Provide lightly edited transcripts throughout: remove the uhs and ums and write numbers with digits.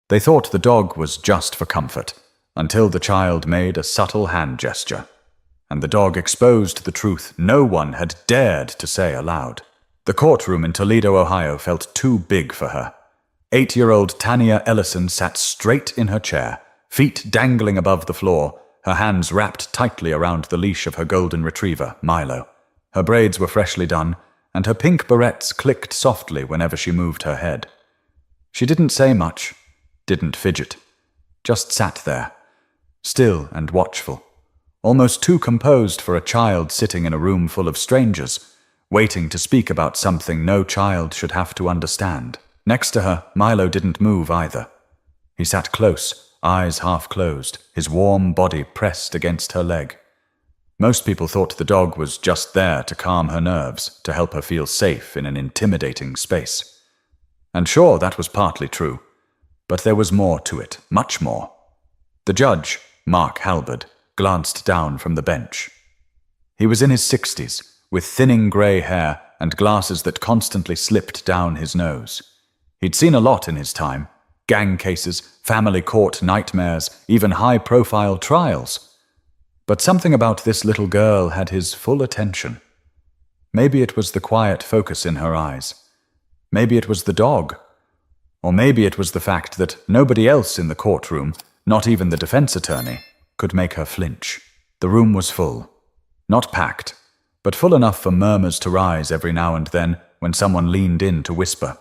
They thought the dog was just for comfort, until the child made a subtle hand gesture, and the dog exposed the truth no one had dared to say aloud. The courtroom in Toledo, Ohio felt too big for her. 8-year-old Tanya Ellison sat straight in her chair, feet dangling above the floor, her hands wrapped tightly around the leash of her golden retriever, Milo. Her braids were freshly done, and her pink barrettes clicked softly whenever she moved her head. She didn't say much, didn't fidget, just sat there, still and watchful, almost too composed for a child sitting in a room full of strangers, waiting to speak about something no child should have to understand. Next to her, Milo didn't move either. He sat close, eyes half closed, his warm body pressed against her leg. Most people thought the dog was just there to calm her nerves, to help her feel safe in an intimidating space. And sure, that was partly true. But there was more to it, much more. The judge, Mark Halberd, glanced down from the bench. He was in his 60s, with thinning grey hair and glasses that constantly slipped down his nose. He'd seen a lot in his time: gang cases, family court nightmares, even high-profile trials. But something about this little girl had his full attention. Maybe it was the quiet focus in her eyes. Maybe it was the dog. Or maybe it was the fact that nobody else in the courtroom, not even the defense attorney, could make her flinch. The room was full. Not packed, but full enough for murmurs to rise every now and then when someone leaned in to whisper.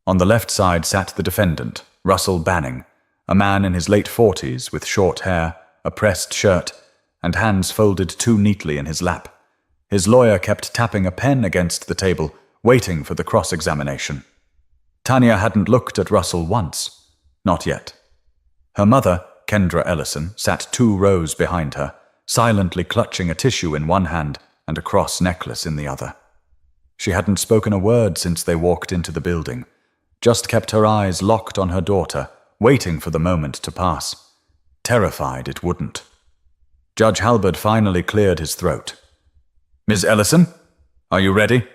On the left side sat the defendant, Russell Banning, a man in his late 40s with short hair, a pressed shirt, and hands folded too neatly in his lap. His lawyer kept tapping a pen against the table, waiting for the cross-examination. Tanya hadn't looked at Russell once. Not yet. Her mother, Kendra Ellison, sat 2 rows behind her, silently clutching a tissue in one hand and a cross necklace in the other. She hadn't spoken a word since they walked into the building, just kept her eyes locked on her daughter, waiting for the moment to pass, terrified it wouldn't. Judge Halberd finally cleared his throat. "Ms. Ellison, are you ready?"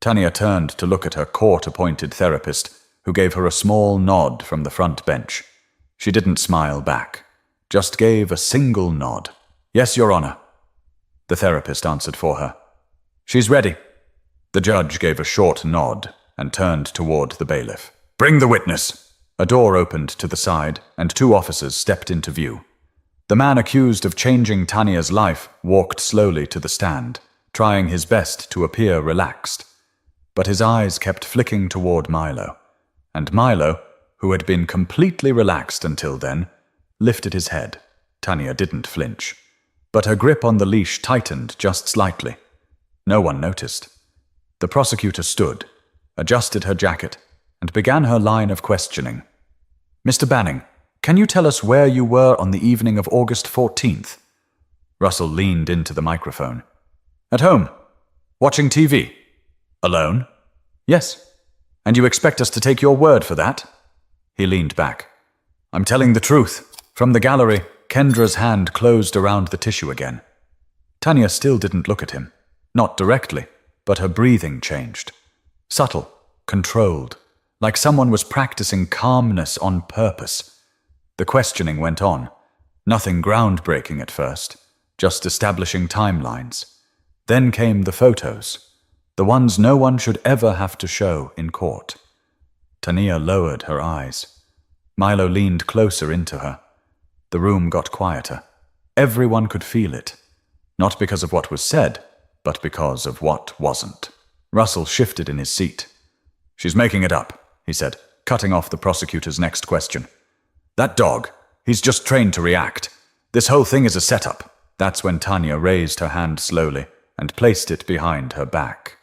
Tanya turned to look at her court-appointed therapist, who gave her a small nod from the front bench. She didn't smile back, just gave a single nod. "Yes, Your Honor." The therapist answered for her. "She's ready." The judge gave a short nod and turned toward the bailiff. "Bring the witness." A door opened to the side, and 2 officers stepped into view. The man accused of changing Tanya's life walked slowly to the stand, trying his best to appear relaxed. But his eyes kept flicking toward Milo, and Milo, who had been completely relaxed until then, lifted his head. Tanya didn't flinch, but her grip on the leash tightened just slightly. No one noticed. The prosecutor stood, adjusted her jacket, and began her line of questioning. "Mr. Banning, can you tell us where you were on the evening of August 14th? Russell leaned into the microphone. "At home. Watching TV. "Alone?" "Yes." "And you expect us to take your word for that?" He leaned back. "I'm telling the truth." From the gallery, Kendra's hand closed around the tissue again. Tanya still didn't look at him. Not directly, but her breathing changed. Subtle, controlled, like someone was practicing calmness on purpose. The questioning went on. Nothing groundbreaking at first, just establishing timelines. Then came the photos, the ones no one should ever have to show in court. Tanya lowered her eyes. Milo leaned closer into her. The room got quieter. Everyone could feel it, not because of what was said, but because of what wasn't. Russell shifted in his seat. "She's making it up," he said, cutting off the prosecutor's next question. "That dog, he's just trained to react. This whole thing is a setup." That's when Tanya raised her hand slowly and placed it behind her back.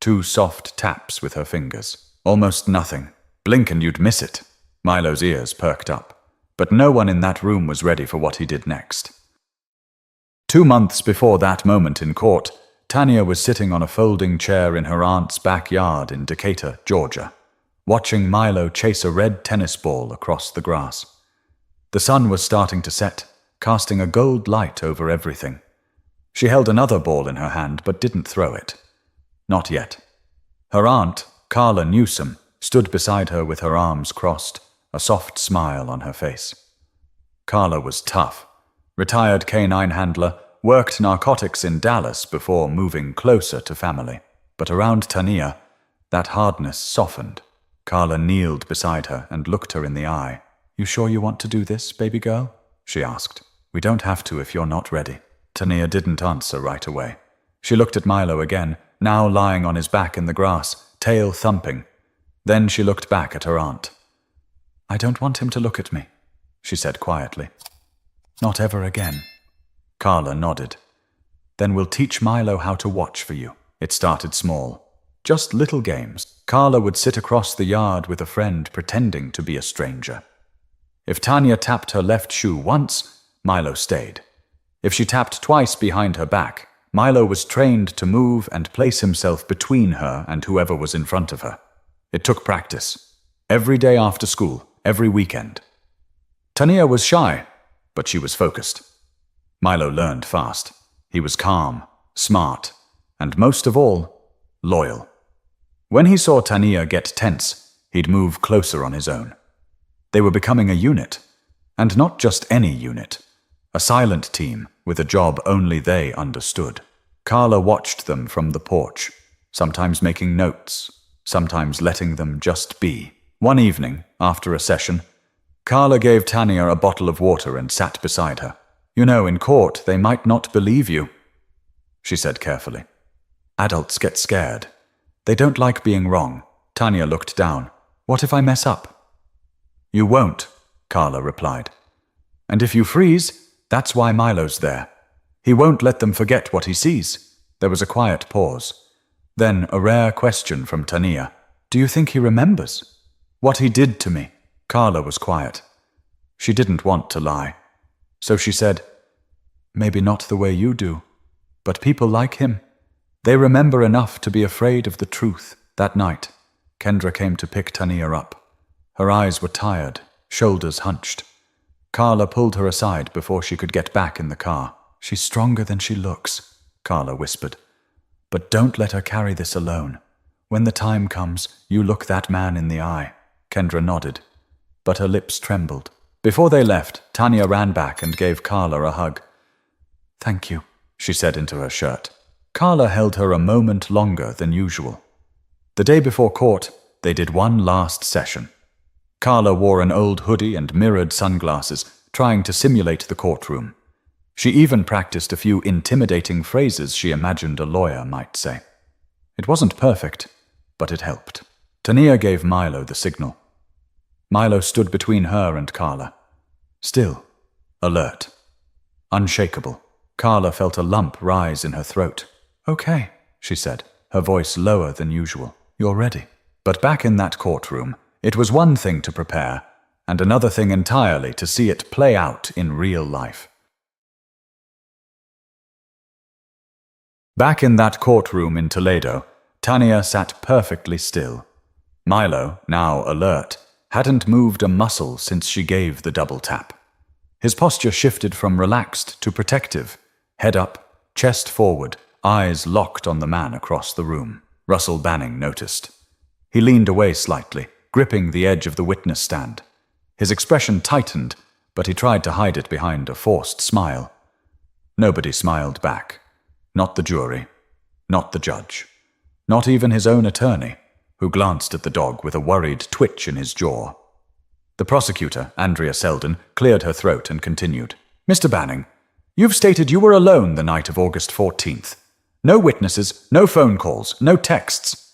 2 soft taps with her fingers. Almost nothing. Blink and you'd miss it. Milo's ears perked up. But no one in that room was ready for what he did next. 2 months before that moment in court, Tanya was sitting on a folding chair in her aunt's backyard in Decatur, Georgia, watching Milo chase a red tennis ball across the grass. The sun was starting to set, casting a gold light over everything. She held another ball in her hand but didn't throw it. Not yet. Her aunt, Carla Newsom, stood beside her with her arms crossed, a soft smile on her face. Carla was tough. Retired canine handler, worked narcotics in Dallas before moving closer to family. But around Tania, that hardness softened. Carla kneeled beside her and looked her in the eye. "You sure you want to do this, baby girl?" she asked. "We don't have to if you're not ready." Tania didn't answer right away. She looked at Milo again, now lying on his back in the grass, tail thumping. Then she looked back at her aunt. "I don't want him to look at me," she said quietly. "Not ever again." Carla nodded. "Then we'll teach Milo how to watch for you." It started small. Just little games. Carla would sit across the yard with a friend pretending to be a stranger. If Tania tapped her left shoe once, Milo stayed. If she tapped twice behind her back, Milo was trained to move and place himself between her and whoever was in front of her. It took practice. Every day after school, every weekend. Tania was shy, but she was focused. Milo learned fast. He was calm, smart, and most of all, loyal. When he saw Tania get tense, he'd move closer on his own. They were becoming a unit, and not just any unit. A silent team with a job only they understood. Carla watched them from the porch, sometimes making notes, sometimes letting them just be. One evening, after a session, Carla gave Tania a bottle of water and sat beside her. "You know, in court, they might not believe you," she said carefully. "Adults get scared. They don't like being wrong." Tania looked down. "What if I mess up?" "You won't," Carla replied. "And if you freeze, that's why Milo's there. He won't let them forget what he sees." There was a quiet pause. Then a rare question from Tania. "Do you think he remembers what he did to me?" Carla was quiet. She didn't want to lie. So she said, "Maybe not the way you do, but people like him. They remember enough to be afraid of the truth." That night, Kendra came to pick Tania up. Her eyes were tired, shoulders hunched. Carla pulled her aside before she could get back in the car. "She's stronger than she looks," Carla whispered. "But don't let her carry this alone. When the time comes, you look that man in the eye." Kendra nodded, but her lips trembled. Before they left, Tania ran back and gave Carla a hug. "Thank you," she said into her shirt. Carla held her a moment longer than usual. The day before court, they did one last session. Carla wore an old hoodie and mirrored sunglasses, trying to simulate the courtroom. She even practiced a few intimidating phrases she imagined a lawyer might say. It wasn't perfect, but it helped. Tania gave Milo the signal. Milo stood between her and Carla. Still, alert, unshakable. Carla felt a lump rise in her throat. "Okay," she said, her voice lower than usual. "You're ready." But back in that courtroom, it was one thing to prepare, and another thing entirely to see it play out in real life. Back in that courtroom in Toledo, Tania sat perfectly still. Milo, now alert, hadn't moved a muscle since she gave the double tap. His posture shifted from relaxed to protective, head up, chest forward, eyes locked on the man across the room. Russell Banning noticed. He leaned away slightly, gripping the edge of the witness stand. His expression tightened, but he tried to hide it behind a forced smile. Nobody smiled back. Not the jury, not the judge, not even his own attorney, who glanced at the dog with a worried twitch in his jaw. The prosecutor, Andrea Selden, cleared her throat and continued. "Mr. Banning, you've stated you were alone the night of August 14th. No witnesses, no phone calls, no texts.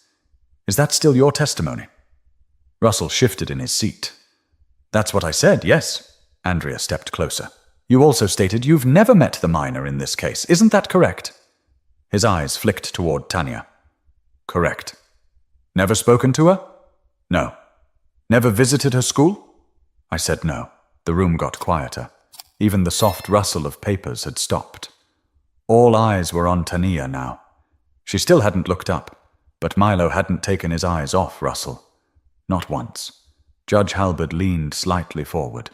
Is that still your testimony?" Russell shifted in his seat. "That's what I said, yes." Andrea stepped closer. "You also stated you've never met the minor in this case. Isn't that correct?" His eyes flicked toward Tania. "Correct." "Never spoken to her?" "No." "Never visited her school?" I said no. The room got quieter. Even the soft rustle of papers had stopped. All eyes were on Tania now. She still hadn't looked up, but Milo hadn't taken his eyes off Russell. Not once. Judge Halberd leaned slightly forward.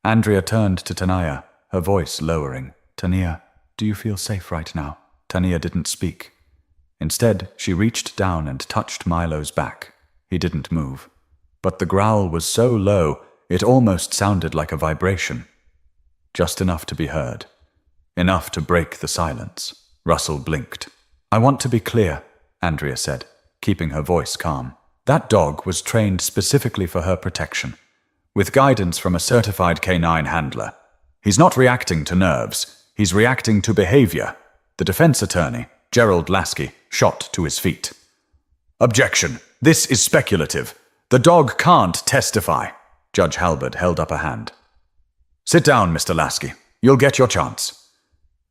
Andrea turned to Tania, her voice lowering. "Tania, do you feel safe right now?" Tania didn't speak. Instead, she reached down and touched Milo's back. He didn't move. but the growl was so low it almost sounded like a vibration. Just enough to be heard. Enough to break the silence. Russell blinked. "I want to be clear," Andrea said, keeping her voice calm. "That dog was trained specifically for her protection, with guidance from a certified canine handler. He's not reacting to nerves, he's reacting to behavior." The defense attorney, Gerald Lasky, shot to his feet. "Objection! This is speculative. The dog can't testify." Judge Halberd held up a hand. "Sit down, Mr. Lasky. You'll get your chance."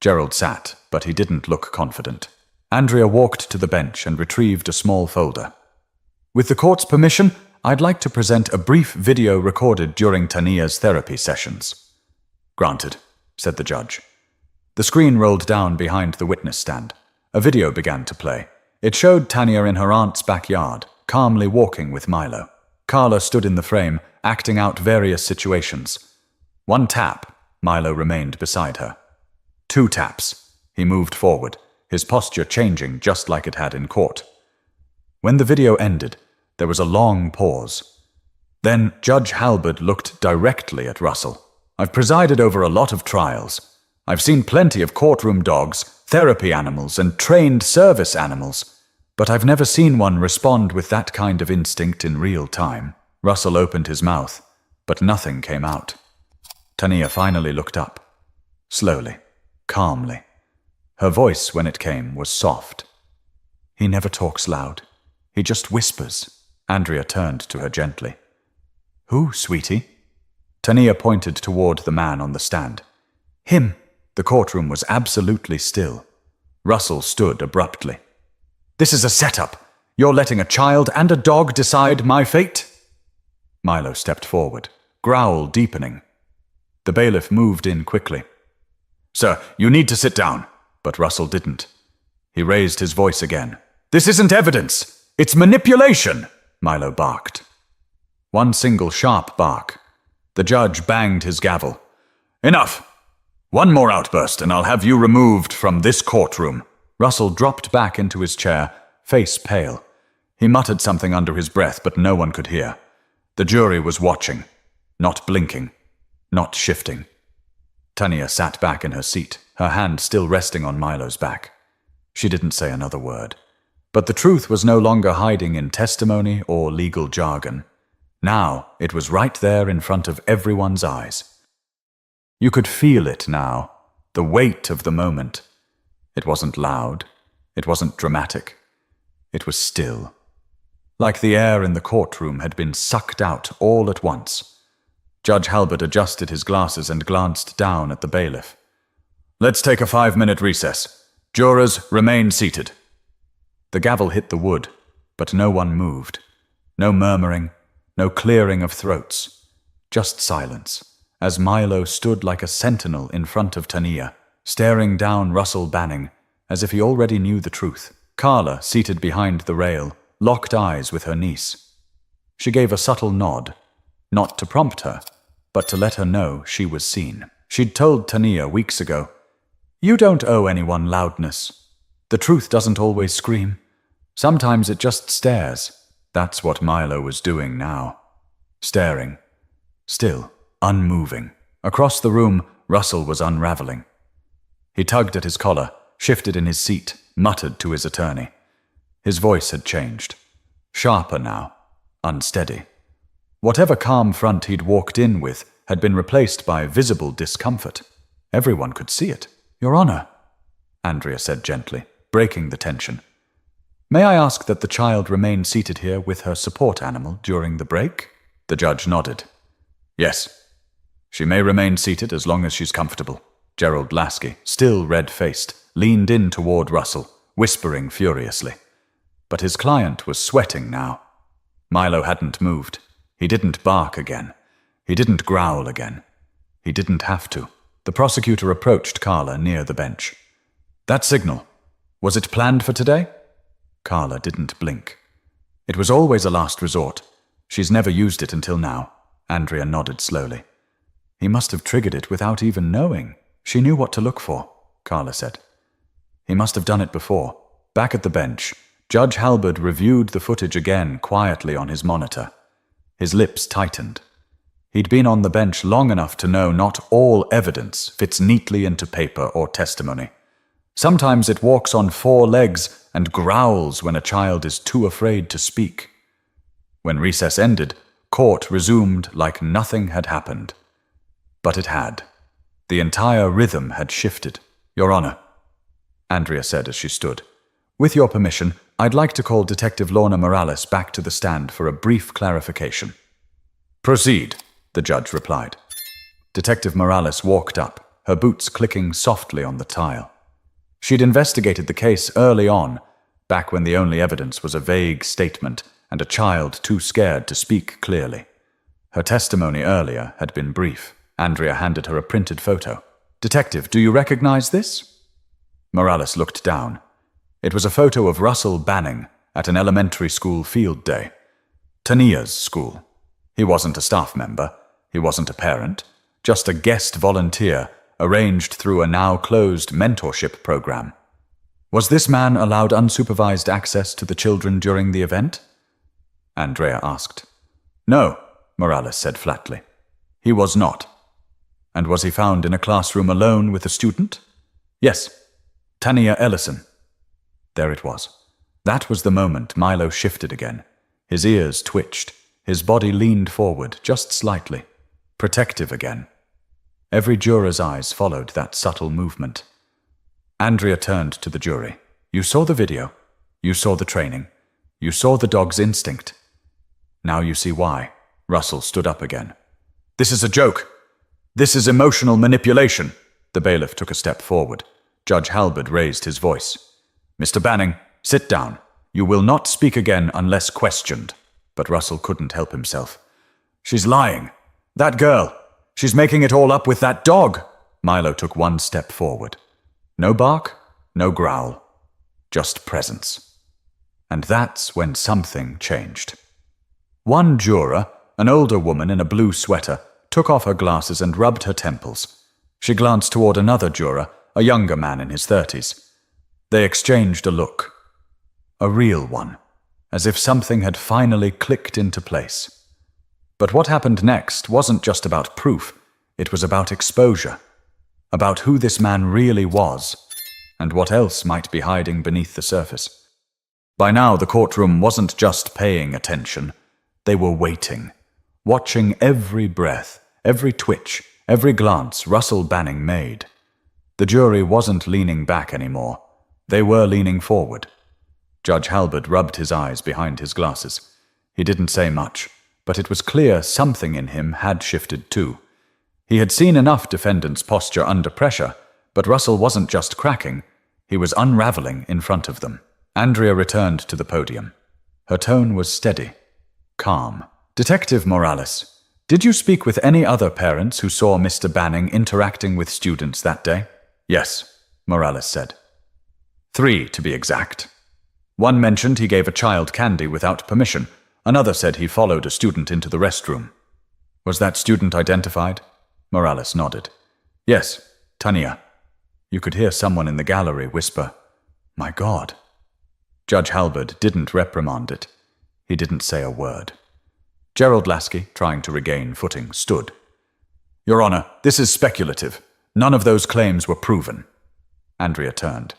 Gerald sat, but he didn't look confident. Andrea walked to the bench and retrieved a small folder. "With the court's permission, I'd like to present a brief video recorded during Tania's therapy sessions." "Granted," said the judge. The screen rolled down behind the witness stand. A video began to play. It showed Tania in her aunt's backyard, calmly walking with Milo. Carla stood in the frame, acting out various situations. One tap, Milo remained beside her. 2 taps. He moved forward, his posture changing just like it had in court. When the video ended, there was a long pause. Then Judge Halberd looked directly at Russell. "I've presided over a lot of trials. I've seen plenty of courtroom dogs, therapy animals, and trained service animals, but I've never seen one respond with that kind of instinct in real time." Russell opened his mouth, but nothing came out. Tania finally looked up. Slowly, calmly. Her voice, when it came, was soft. "He never talks loud. He just whispers." Andrea turned to her gently. "Who, sweetie?" Tania pointed toward the man on the stand. "Him." The courtroom was absolutely still. Russell stood abruptly. "This is a setup. You're letting a child and a dog decide my fate?" Milo stepped forward, growl deepening. The bailiff moved in quickly. "Sir, you need to sit down." But Russell didn't. He raised his voice again. "This isn't evidence. It's manipulation," Milo barked. One single sharp bark. The judge banged his gavel. "Enough! One more outburst and I'll have you removed from this courtroom." Russell dropped back into his chair, face pale. He muttered something under his breath, but no one could hear. The jury was watching, not blinking, not shifting. Tania sat back in her seat, her hand still resting on Milo's back. She didn't say another word. But the truth was no longer hiding in testimony or legal jargon. Now it was right there in front of everyone's eyes. You could feel it now, the weight of the moment. It wasn't loud. It wasn't dramatic. It was still. Like the air in the courtroom had been sucked out all at once. Judge Halberd adjusted his glasses and glanced down at the bailiff. "Let's take a 5-minute recess. Jurors, remain seated." The gavel hit the wood, but no one moved. No murmuring, no clearing of throats. Just silence, as Milo stood like a sentinel in front of Tania, staring down Russell Banning, as if he already knew the truth. Carla, seated behind the rail, locked eyes with her niece. She gave a subtle nod, not to prompt her, but to let her know she was seen. She'd told Tania weeks ago, "You don't owe anyone loudness. The truth doesn't always scream. Sometimes it just stares." That's what Milo was doing now. Staring. Still, unmoving. Across the room, Russell was unraveling. He tugged at his collar, shifted in his seat, muttered to his attorney. His voice had changed. Sharper now. Unsteady. Whatever calm front he'd walked in with had been replaced by visible discomfort. Everyone could see it. "Your Honor," Andrea said gently, breaking the tension. "May I ask that the child remain seated here with her support animal during the break?" The judge nodded. "Yes. She may remain seated as long as she's comfortable." Gerald Lasky, still red-faced, leaned in toward Russell, whispering furiously. But his client was sweating now. Milo hadn't moved. He didn't bark again. He didn't growl again. He didn't have to. The prosecutor approached Carla near the bench. "That signal, was it planned for today?" Carla didn't blink. "It was always a last resort. She's never used it until now." Andrea nodded slowly. "He must have triggered it without even knowing. She knew what to look for," Carla said. "He must have done it before." Back at the bench, Judge Halberd reviewed the footage again quietly on his monitor. His lips tightened. He'd been on the bench long enough to know not all evidence fits neatly into paper or testimony. Sometimes it walks on 4 legs and growls when a child is too afraid to speak. When recess ended, court resumed like nothing had happened. But it had. The entire rhythm had shifted. "Your Honor," Andrea said as she stood, "with your permission, I'd like to call Detective Lorna Morales back to the stand for a brief clarification." "Proceed," the judge replied. Detective Morales walked up, her boots clicking softly on the tile. She'd investigated the case early on, back when the only evidence was a vague statement and a child too scared to speak clearly. Her testimony earlier had been brief. Andrea handed her a printed photo. "Detective, do you recognize this?" Morales looked down. It was a photo of Russell Banning at an elementary school field day. Tania's school. He wasn't a staff member. He wasn't a parent. Just a guest volunteer arranged through a now-closed mentorship program. Was this man allowed unsupervised access to the children during the event? Andrea asked. "No," Morales said flatly. "He was not." "And was he found in a classroom alone with a student?" "Yes, Tania Ellison." There it was. That was the moment Milo shifted again. His ears twitched. His body leaned forward, just slightly. Protective again. Every juror's eyes followed that subtle movement. Andrea turned to the jury. "You saw the video. You saw the training. You saw the dog's instinct. Now you see why." Russell stood up again. "This is a joke. This is emotional manipulation." The bailiff took a step forward. Judge Halberd raised his voice. "Mr. Banning, sit down. You will not speak again unless questioned." But Russell couldn't help himself. "She's lying. That girl. She's making it all up with that dog." Milo took one step forward. No bark, no growl. Just presence. And that's when something changed. One juror, an older woman in a blue sweater, took off her glasses and rubbed her temples. She glanced toward another juror, a younger man in his 30s. They exchanged a look. A real one, as if something had finally clicked into place. But what happened next wasn't just about proof, it was about exposure, about who this man really was, and what else might be hiding beneath the surface. By now, the courtroom wasn't just paying attention, they were waiting, watching every breath, every twitch, every glance Russell Banning made. The jury wasn't leaning back anymore, they were leaning forward. Judge Halberd rubbed his eyes behind his glasses. He didn't say much, but it was clear something in him had shifted too. He had seen enough defendants posture under pressure, but Russell wasn't just cracking, he was unraveling in front of them. Andrea returned to the podium. Her tone was steady, calm. "Detective Morales, did you speak with any other parents who saw Mr. Banning interacting with students that day?" "Yes," Morales said. 3, to be exact. One mentioned he gave a child candy without permission. Another said he followed a student into the restroom. "Was that student identified?" Morales nodded. "Yes, Tania." You could hear someone in the gallery whisper, "My God." Judge Halberd didn't reprimand it. He didn't say a word. Gerald Lasky, trying to regain footing, stood. "Your Honor, this is speculative. None of those claims were proven." Andrea turned.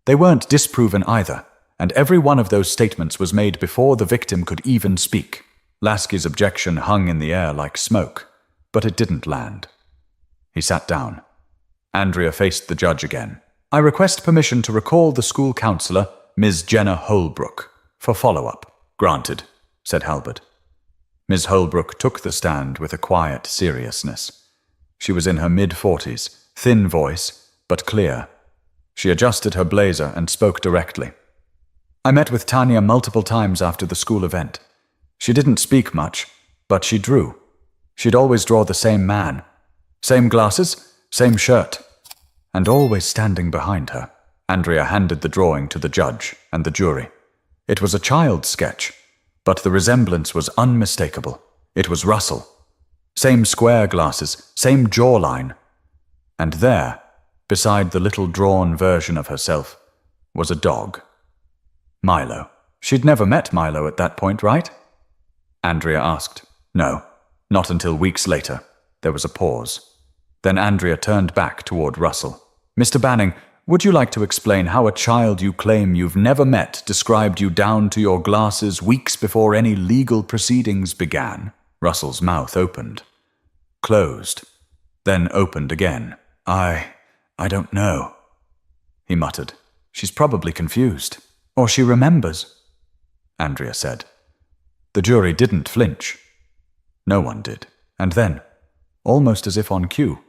They weren't disproven either, and every one of those statements was made before the victim could even speak. Lasky's objection hung in the air like smoke, but it didn't land. He sat down. Andrea faced the judge again. "I request permission to recall the school counselor, Ms. Jenna Holbrook, for follow-up." "Granted," said Halberd. Ms. Holbrook took the stand with a quiet seriousness. She was in her mid-40s, thin voice, but clear. She adjusted her blazer and spoke directly. "I met with Tania multiple times after the school event. She didn't speak much, but she drew. She'd always draw the same man. Same glasses, same shirt, and always standing behind her." Andrea handed the drawing to the judge and the jury. It was a child's sketch, but the resemblance was unmistakable. It was Russell. Same square glasses, same jawline. And there, beside the little drawn version of herself, was a dog. Milo. She'd never met Milo at that point, right? Andrea asked. No, not until weeks later. There was a pause. Then Andrea turned back toward Russell. Mr. Banning, would you like to explain how a child you claim you've never met described you down to your glasses weeks before any legal proceedings began? Russell's mouth opened. Closed. Then opened again. I don't know, he muttered. She's probably confused. Or she remembers, Andrea said. The jury didn't flinch. No one did. And then, almost as if on cue,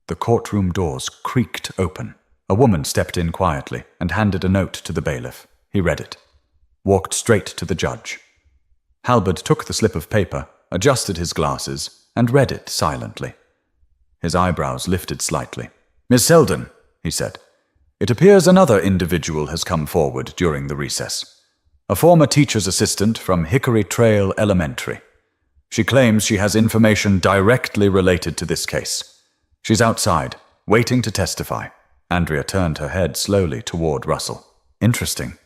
the courtroom doors creaked open. A woman stepped in quietly and handed a note to the bailiff. He read it, walked straight to the judge. Halberd took the slip of paper, adjusted his glasses, and read it silently. His eyebrows lifted slightly. Miss Selden, he said, it appears another individual has come forward during the recess. A former teacher's assistant from Hickory Trail Elementary. She claims she has information directly related to this case. She's outside, waiting to testify. Andrea turned her head slowly toward Russell. Interesting,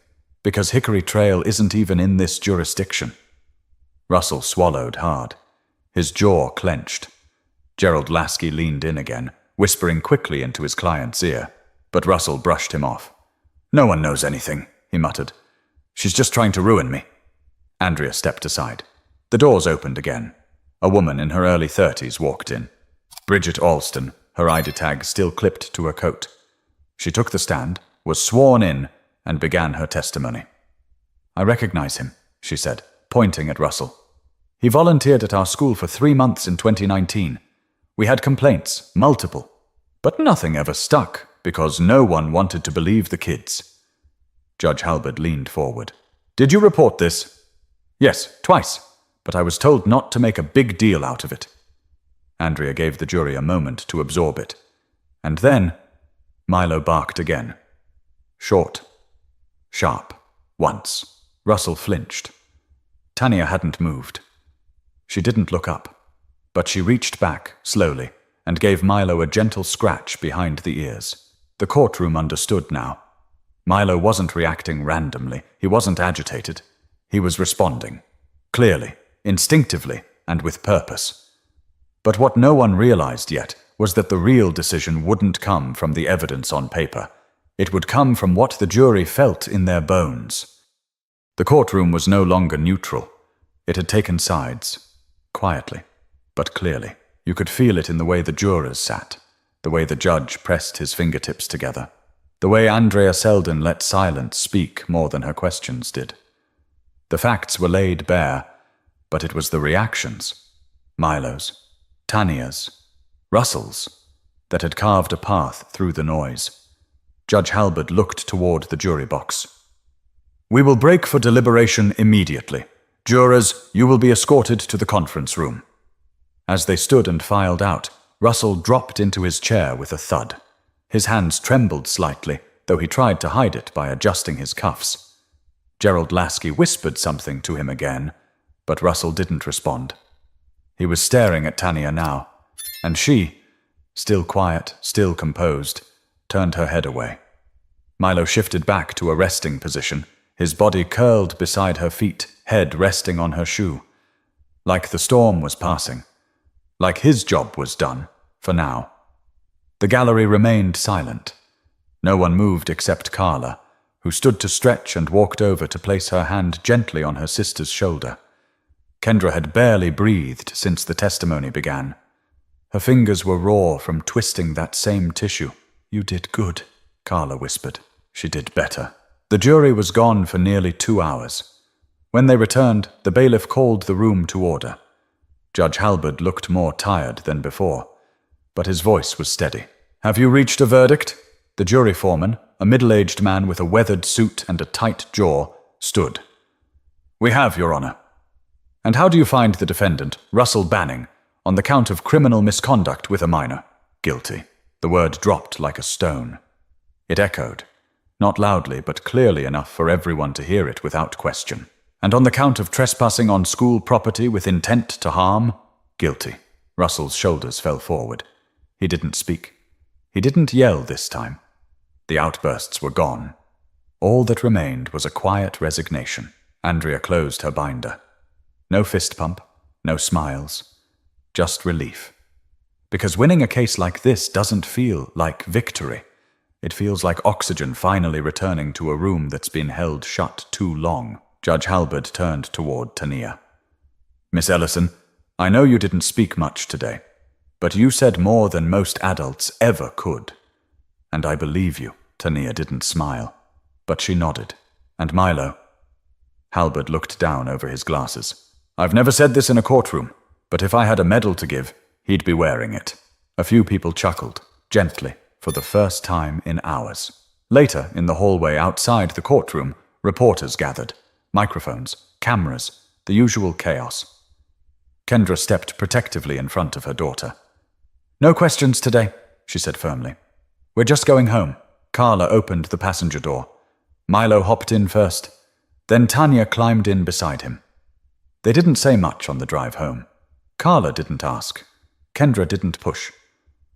because Hickory Trail isn't even in this jurisdiction. Russell swallowed hard. His jaw clenched. Gerald Lasky leaned in again, whispering quickly into his client's ear. But Russell brushed him off. No one knows anything, he muttered. She's just trying to ruin me. Andrea stepped aside. The doors opened again. A woman in her early 30s walked in. Bridget Alston, her ID tag still clipped to her coat. She took the stand, was sworn in, and began her testimony. I recognize him, she said, pointing at Russell. He volunteered at our school for 3 months in 2019. We had complaints, multiple, but nothing ever stuck because no one wanted to believe the kids. Judge Halberd leaned forward. Did you report this? Yes, twice, but I was told not to make a big deal out of it. Andrea gave the jury a moment to absorb it. And then Milo barked again. Short. Sharp. Once. Russell flinched. Tanya hadn't moved. She didn't look up, but she reached back, slowly, and gave Milo a gentle scratch behind the ears. The courtroom understood now. Milo wasn't reacting randomly. He wasn't agitated. He was responding. Clearly, instinctively, and with purpose. But what no one realized yet was that the real decision wouldn't come from the evidence on paper. It would come from what the jury felt in their bones. The courtroom was no longer neutral. It had taken sides. Quietly, but clearly. You could feel it in the way the jurors sat, the way the judge pressed his fingertips together, the way Andrea Selden let silence speak more than her questions did. The facts were laid bare, but it was the reactions, Milo's, Tanya's, Russell's, that had carved a path through the noise. Judge Halberd looked toward the jury box. We will break for deliberation immediately. Jurors, you will be escorted to the conference room. As they stood and filed out, Russell dropped into his chair with a thud. His hands trembled slightly, though he tried to hide it by adjusting his cuffs. Gerald Lasky whispered something to him again, but Russell didn't respond. He was staring at Tanya now, and she, still quiet, still composed, turned her head away. Milo shifted back to a resting position, his body curled beside her feet, head resting on her shoe. Like the storm was passing. Like his job was done, for now. The gallery remained silent. No one moved except Carla, who stood to stretch and walked over to place her hand gently on her sister's shoulder. Kendra had barely breathed since the testimony began. Her fingers were raw from twisting that same tissue. You did good, Carla whispered. She did better. The jury was gone for nearly 2 hours. When they returned, the bailiff called the room to order. Judge Halberd looked more tired than before, but his voice was steady. Have you reached a verdict? The jury foreman, a middle-aged man with a weathered suit and a tight jaw, stood. We have, Your Honor. And how do you find the defendant, Russell Banning, on the count of criminal misconduct with a minor? Guilty. The word dropped like a stone. It echoed, not loudly but clearly enough for everyone to hear it without question. And on the count of trespassing on school property with intent to harm? Guilty. Russell's shoulders fell forward. He didn't speak. He didn't yell this time. The outbursts were gone. All that remained was a quiet resignation. Andrea closed her binder. No fist pump, No smiles. Just relief. Because winning a case like this doesn't feel like victory. It feels like oxygen finally returning to a room that's been held shut too long. Judge Halberd turned toward Tania. Miss Ellison, I know you didn't speak much today, but you said more than most adults ever could. And I believe you. Tania didn't smile, but she nodded. And Milo? Halberd looked down over his glasses. I've never said this in a courtroom, but if I had a medal to give, he'd be wearing it. A few people chuckled, gently, for the first time in hours. Later, in the hallway outside the courtroom, reporters gathered. Microphones, cameras, the usual chaos. Kendra stepped protectively in front of her daughter. No questions today, she said firmly. We're just going home. Carla opened the passenger door. Milo hopped in first. Then Tania climbed in beside him. They didn't say much on the drive home. Carla didn't ask. Kendra didn't push.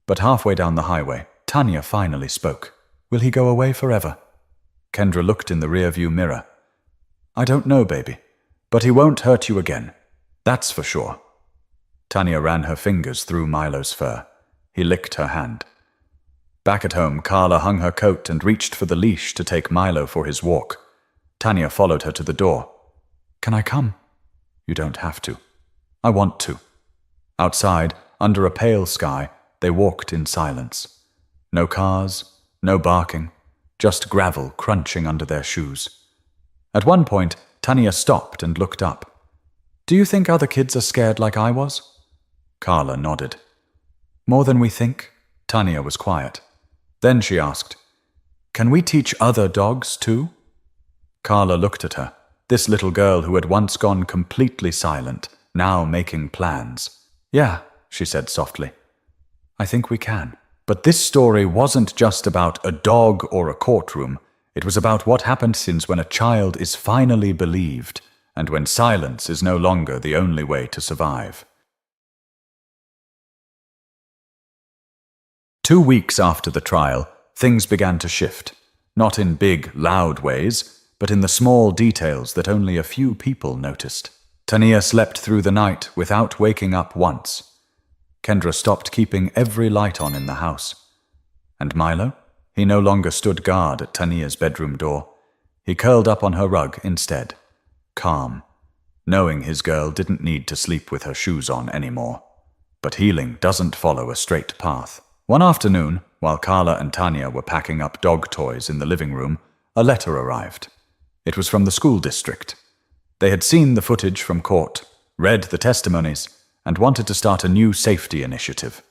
But halfway down the highway, Tania finally spoke. Will he go away forever? Kendra looked in the rearview mirror. I don't know, baby, but he won't hurt you again. That's for sure. Tania ran her fingers through Milo's fur. He licked her hand. Back at home, Carla hung her coat and reached for the leash to take Milo for his walk. Tania followed her to the door. Can I come? You don't have to. I want to. Outside, under a pale sky, they walked in silence. No cars, no barking, just gravel crunching under their shoes. At one point, Tania stopped and looked up. Do you think other kids are scared like I was? Carla nodded. More than we think? Tania was quiet. Then she asked, Can we teach other dogs too? Carla looked at her, this little girl who had once gone completely silent, now making plans. Yeah, she said softly. I think we can. But this story wasn't just about a dog or a courtroom. It was about what happens when a child is finally believed, and when silence is no longer the only way to survive. 2 weeks after the trial, things began to shift. Not in big, loud ways, but in the small details that only a few people noticed. Tania slept through the night without waking up once. Kendra stopped keeping every light on in the house. And Milo? He no longer stood guard at Tania's bedroom door. He curled up on her rug instead, calm, knowing his girl didn't need to sleep with her shoes on anymore. But healing doesn't follow a straight path. One afternoon, while Carla and Tania were packing up dog toys in the living room, a letter arrived. It was from the school district. They had seen the footage from court, read the testimonies, and wanted to start a new safety initiative.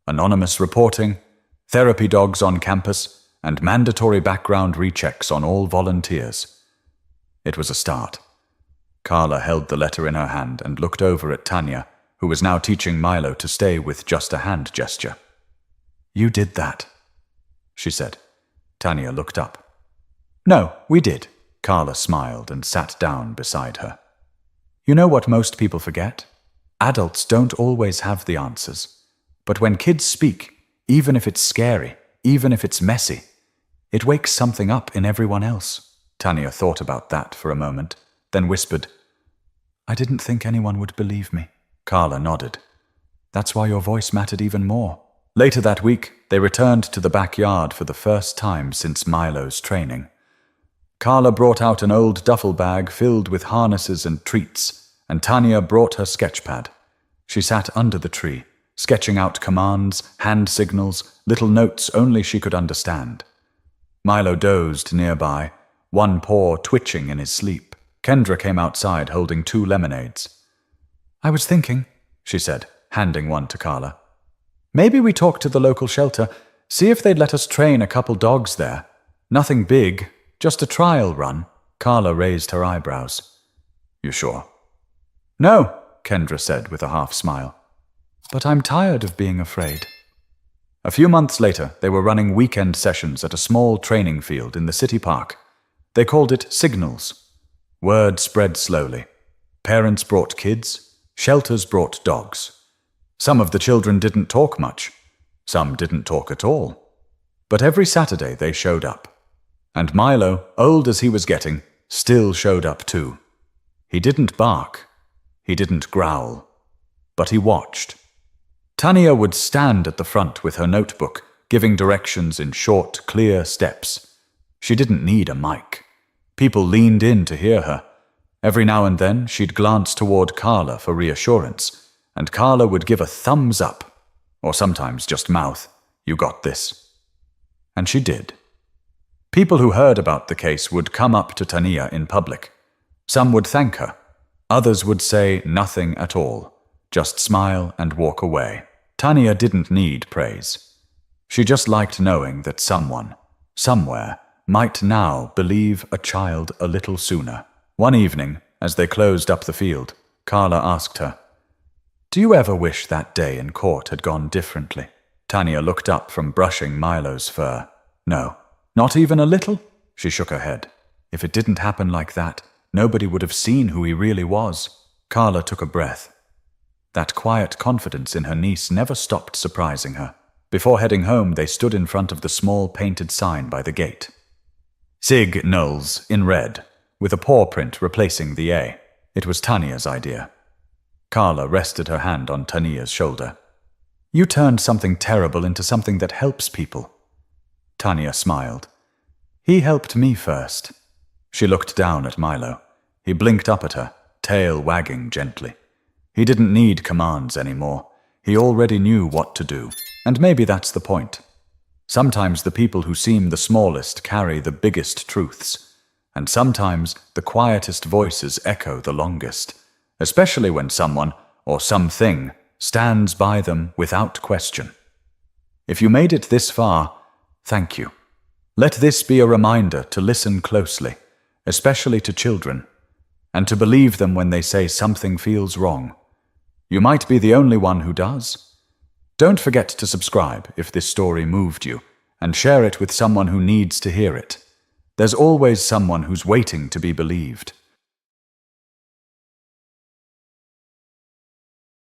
Anonymous reporting, therapy dogs on campus, and mandatory background rechecks on all volunteers. It was a start. Carla held the letter in her hand and looked over at Tania, who was now teaching Milo to stay with just a hand gesture. You did that, she said. Tania looked up. No, we did. Carla smiled and sat down beside her. You know what most people forget? Adults don't always have the answers. But when kids speak, even if it's scary, even if it's messy, it wakes something up in everyone else. Tania thought about that for a moment, then whispered, I didn't think anyone would believe me. Carla nodded. That's why your voice mattered even more. Later that week, they returned to the backyard for the first time since Milo's training. Carla brought out an old duffel bag filled with harnesses and treats, and Tania brought her sketchpad. She sat under the tree, sketching out commands, hand signals, little notes only she could understand. Milo dozed nearby, one paw twitching in his sleep. Kendra came outside holding 2 lemonades. I was thinking, she said, handing one to Carla. Maybe we talk to the local shelter, see if they'd let us train a couple dogs there. Nothing big, just a trial run. Carla raised her eyebrows. You sure? No, Kendra said with a half smile. But I'm tired of being afraid. A few months later, they were running weekend sessions at a small training field in the city park. They called it Signals. Word spread slowly. Parents brought kids, shelters brought dogs. Some of the children didn't talk much. Some didn't talk at all. But every Saturday they showed up. And Milo, old as he was getting, still showed up too. He didn't bark. He didn't growl. but he watched. Tanya would stand at the front with her notebook, giving directions in short, clear steps. She didn't need a mic. People leaned in to hear her. Every now and then, she'd glance toward Carla for reassurance, and Carla would give a thumbs up, or sometimes just mouth, "You got this." And she did. People who heard about the case would come up to Tanya in public. Some would thank her. Others would say nothing at all, just smile and walk away. Tanya didn't need praise. She just liked knowing that someone, somewhere, might now believe a child a little sooner. One evening, as they closed up the field, Carla asked her, "Do you ever wish that day in court had gone differently?" Tanya looked up from brushing Milo's fur. "No, not even a little?" She shook her head. "If it didn't happen like that, nobody would have seen who he really was." Carla took a breath. That quiet confidence in her niece never stopped surprising her. Before heading home, they stood in front of the small painted sign by the gate. Sig Knowles, in red, with a paw print replacing the A. It was Tanya's idea. Carla rested her hand on Tanya's shoulder. "You turned something terrible into something that helps people." Tanya smiled. "He helped me first." She looked down at Milo. He blinked up at her, tail wagging gently. He didn't need commands anymore. He already knew what to do. And maybe that's the point. Sometimes the people who seem the smallest carry the biggest truths, and sometimes the quietest voices echo the longest, especially when someone, or something, stands by them without question. If you made it this far, thank you. Let this be a reminder to listen closely, especially to children, and to believe them when they say something feels wrong. You might be the only one who does. Don't forget to subscribe if this story moved you, and share it with someone who needs to hear it. There's always someone who's waiting to be believed.